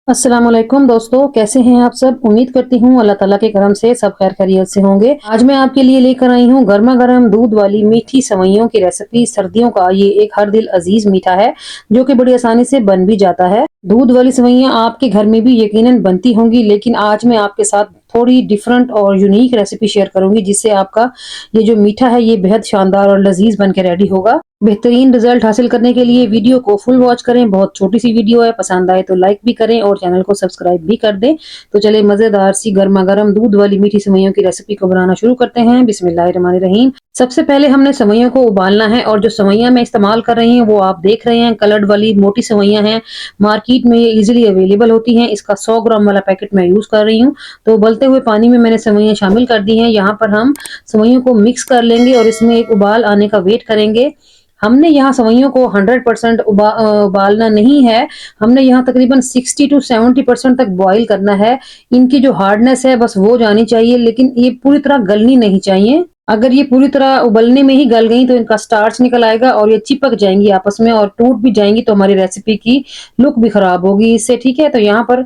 अस्सलाम वालेकुम दोस्तों, कैसे हैं आप सब? उम्मीद करती हूँ अल्लाह ताला के करम से सब खैर खैरियत से होंगे। आज मैं आपके लिए लेकर आई हूँ गर्मा-गर्म दूध वाली मीठी सेवइयों की रेसिपी। सर्दियों का ये एक हर दिल अजीज मीठा है जो कि बड़ी आसानी से बन भी जाता है। दूध वाली सेवइयाँ आपके घर में भी यकीनन बनती होंगी, लेकिन आज मैं आपके साथ थोड़ी डिफरेंट और यूनिक रेसिपी शेयर करूंगी जिससे आपका ये जो मीठा है ये बेहद शानदार और लजीज बन के रेडी होगा। बेहतरीन रिजल्ट हासिल करने के लिए वीडियो को फुल वॉच करें। बहुत छोटी सी वीडियो है, पसंद आए तो लाइक भी करें और चैनल को सब्सक्राइब भी कर दें। तो चले मजेदार सी गर्मा गर्म दूध वाली मीठी सेवइयों की रेसिपी को बनाना शुरू करते हैं। बिस्मिल्लाहिर्रहमानिर्रहीम। सबसे पहले हमने सेवइयों को उबालना है और जो सेवइयां मैं इस्तेमाल कर रही हूँ वो आप देख रहे हैं, कलर्ड वाली मोटी सेवइयां हैं। मार्केट में ये इजीली अवेलेबल होती हैं। इसका 100 ग्राम वाला पैकेट मैं यूज कर रही हूँ। तो उबलते हुए पानी में मैंने सेवइयां शामिल कर दी हैं। यहाँ पर हम सेवइयों को मिक्स कर लेंगे और इसमें एक उबाल आने का वेट करेंगे। हमने यहाँ सेवइयों को 100% उबालना नहीं है। हमने यहाँ तकरीबन 60 टू 70% तक बॉईल करना है। इनकी जो हार्डनेस है बस वो जानी चाहिए, लेकिन ये पूरी तरह गलनी नहीं चाहिए। अगर ये पूरी तरह उबलने में ही गल गई तो इनका स्टार्च निकल आएगा और ये चिपक जाएंगी आपस में और टूट भी जाएंगी, तो हमारी रेसिपी की लुक भी खराब होगी इससे। ठीक है, तो यहाँ पर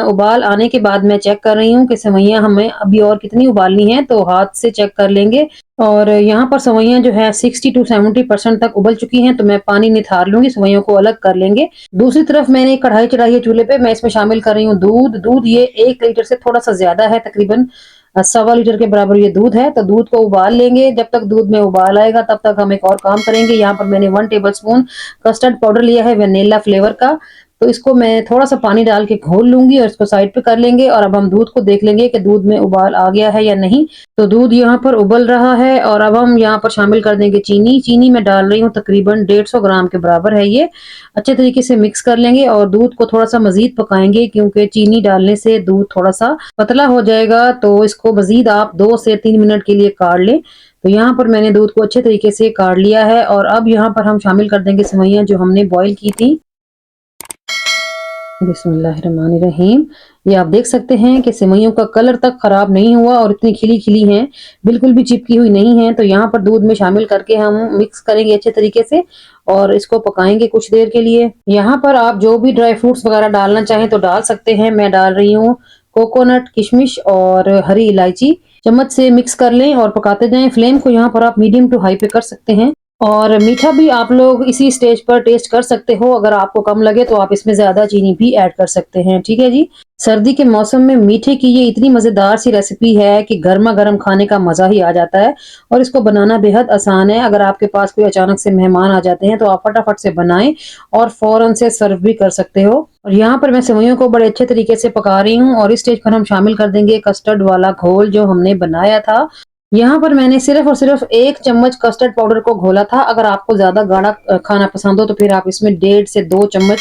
उबाल आने के बाद मैं चेक कर रही हूँ कि सेवइयां हमें अभी और कितनी उबालनी है, तो हाथ से चेक कर लेंगे। और यहाँ पर सेवइयां जो है 60 टू 70% तक उबल चुकी हैं, तो मैं पानी निथार लूंगी, सेवइयों को अलग कर लेंगे। दूसरी तरफ मैंने एक कढ़ाई चढ़ाई है चूल्हे पे। मैं इसमें शामिल कर रही हूँ दूध ये 1 लीटर से थोड़ा सा ज्यादा है, तकरीबन 1.25 लीटर के बराबर ये दूध है। तो दूध को उबाल लेंगे। जब तक दूध में उबाल आएगा तब तक हम एक और काम करेंगे। यहाँ पर मैंने 1 टेबल स्पून कस्टर्ड पाउडर लिया है वेनिला फ्लेवर का। तो इसको मैं थोड़ा सा पानी डाल के घोल लूंगी और इसको साइड पे कर लेंगे। और अब हम दूध को देख लेंगे कि दूध में उबाल आ गया है या नहीं। तो दूध यहाँ पर उबल रहा है और अब हम यहाँ पर शामिल कर देंगे चीनी। चीनी मैं डाल रही हूँ तकरीबन 150 ग्राम के बराबर है ये। अच्छे तरीके से मिक्स कर लेंगे और दूध को थोड़ा सा मजीद पकाएंगे, क्योंकि चीनी डालने से दूध थोड़ा सा पतला हो जाएगा। तो इसको मजीद आप 2 से 3 मिनट के लिए काढ़ लें। तो यहाँ पर मैंने दूध को अच्छे तरीके से काढ़ लिया है और अब यहाँ पर हम शामिल कर देंगे सेवइयां जो हमने बॉईल की थी। बिस्मिल्लाहिर्रहमानिर्रहीम। ये आप देख सकते हैं कि सेवइयों का कलर तक खराब नहीं हुआ और इतनी खिली खिली हैं, बिल्कुल भी चिपकी हुई नहीं है। तो यहाँ पर दूध में शामिल करके हम मिक्स करेंगे अच्छे तरीके से और इसको पकाएंगे कुछ देर के लिए। यहाँ पर आप जो भी ड्राई फ्रूट्स वगैरह डालना चाहें तो डाल सकते हैं। मैं डाल रही हूँ कोकोनट, किशमिश और हरी इलायची। चम्मच से मिक्स कर लें और पकाते जाएं। फ्लेम को यहाँ पर आप मीडियम टू हाई पे कर सकते हैं। और मीठा भी आप लोग इसी स्टेज पर टेस्ट कर सकते हो। अगर आपको कम लगे तो आप इसमें ज्यादा चीनी भी ऐड कर सकते हैं। ठीक है जी। सर्दी के मौसम में मीठे की ये इतनी मजेदार सी रेसिपी है कि गर्मा गर्म खाने का मजा ही आ जाता है और इसको बनाना बेहद आसान है। अगर आपके पास कोई अचानक से मेहमान आ जाते हैं तो आप फटाफट से बनाएं और फौरन से सर्व भी कर सकते हो। और यहाँ पर मैं सेवइयों को बड़े अच्छे तरीके से पका रही हूँ और इस स्टेज पर हम शामिल कर देंगे कस्टर्ड वाला घोल जो हमने बनाया था। यहाँ पर मैंने सिर्फ और सिर्फ 1 चम्मच कस्टर्ड पाउडर को घोला था। अगर आपको ज्यादा गाढ़ा खाना पसंद हो तो फिर आप इसमें 1.5 से 2 चम्मच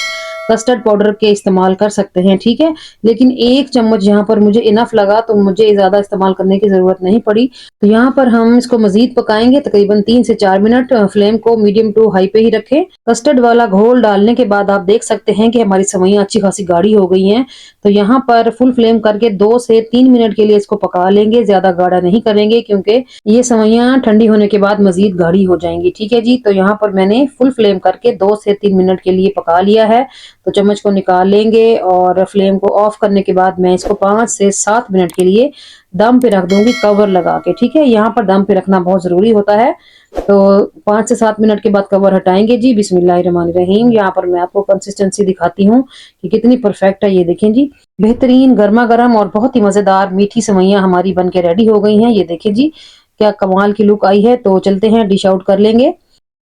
कस्टर्ड पाउडर के इस्तेमाल कर सकते हैं। ठीक है, लेकिन 1 चम्मच यहाँ पर मुझे इनफ लगा, तो मुझे ज्यादा इस्तेमाल करने की जरूरत नहीं पड़ी। तो यहाँ पर हम इसको मजीद पकाएंगे तकरीबन 3 से 4 मिनट। फ्लेम को मीडियम टू हाई पे ही रखें। कस्टर्ड वाला घोल डालने के बाद आप देख सकते हैं कि हमारी सेवइयां अच्छी खासी गाढ़ी हो गई हैं। तो यहाँ पर फुल फ्लेम करके 2 से 3 मिनट के लिए इसको पका लेंगे, ज्यादा गाढ़ा नहीं करेंगे क्योंकि ये सेवइयां ठंडी होने के बाद मजीद गाढ़ी हो जाएंगी। ठीक है जी। तो यहाँ पर मैंने फुल फ्लेम करके 2 से 3 मिनट के लिए पका लिया है। तो चम्मच को निकाल लेंगे और फ्लेम को ऑफ करने के बाद मैं इसको 5 से 7 मिनट के लिए दम पे रख दूंगी कवर लगा के। ठीक है, यहाँ पर दम पे रखना बहुत जरूरी होता है। तो 5 से 7 मिनट के बाद कवर हटाएंगे जी। बिस्मिल्लाहिर्रहमानिर्रहीम। यहाँ पर मैं आपको कंसिस्टेंसी दिखाती हूँ कि कितनी परफेक्ट है। ये देखें जी, बेहतरीन गर्मा गर्म और बहुत ही मजेदार मीठी सेवइयां हमारी बन के रेडी हो गई हैं। ये देखें जी, क्या कमाल की लुक आई है। तो चलते हैं, डिश आउट कर लेंगे।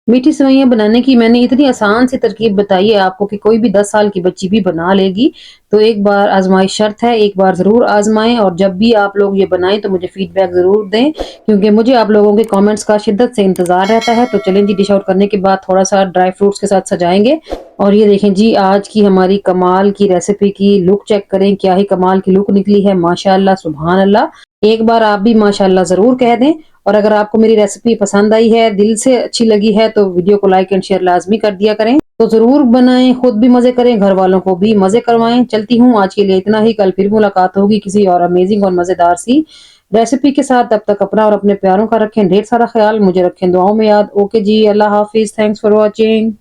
मीठी सेवइयां बनाने की मैंने इतनी आसान सी तरकीब बताई है आपको कि कोई भी 10 साल की बच्ची भी बना लेगी। तो एक बार आजमाइश शर्त है, एक बार जरूर आजमाएं और जब भी आप लोग ये बनाएं तो मुझे फीडबैक जरूर दें, क्योंकि मुझे आप लोगों के कमेंट्स का शिद्दत से इंतजार रहता है। तो चलें जी, डिश आउट करने के बाद थोड़ा सा ड्राई फ्रूट्स के साथ सजाएंगे। और ये देखें जी, आज की हमारी कमाल की रेसिपी की लुक चेक करें, क्या ही कमाल की लुक निकली है। माशाअल्लाह, सुभान अल्लाह। एक बार आप भी माशाअल्लाह जरूर कह दें। और अगर आपको मेरी रेसिपी पसंद आई है, दिल से अच्छी लगी है, तो वीडियो को लाइक एंड शेयर लाजमी कर दिया करें। तो जरूर बनाएं, खुद भी मजे करें, घर वालों को भी मजे करवाएं। चलती हूँ, आज के लिए इतना ही। कल फिर मुलाकात होगी किसी और अमेजिंग और मजेदार सी रेसिपी के साथ। तब तक अपना और अपने प्यारों का रखें ढेर सारा ख्याल, मुझे रखें दुआओं में याद। ओके जी, अल्लाह हाफिज, थैंक्स फॉर वॉचिंग।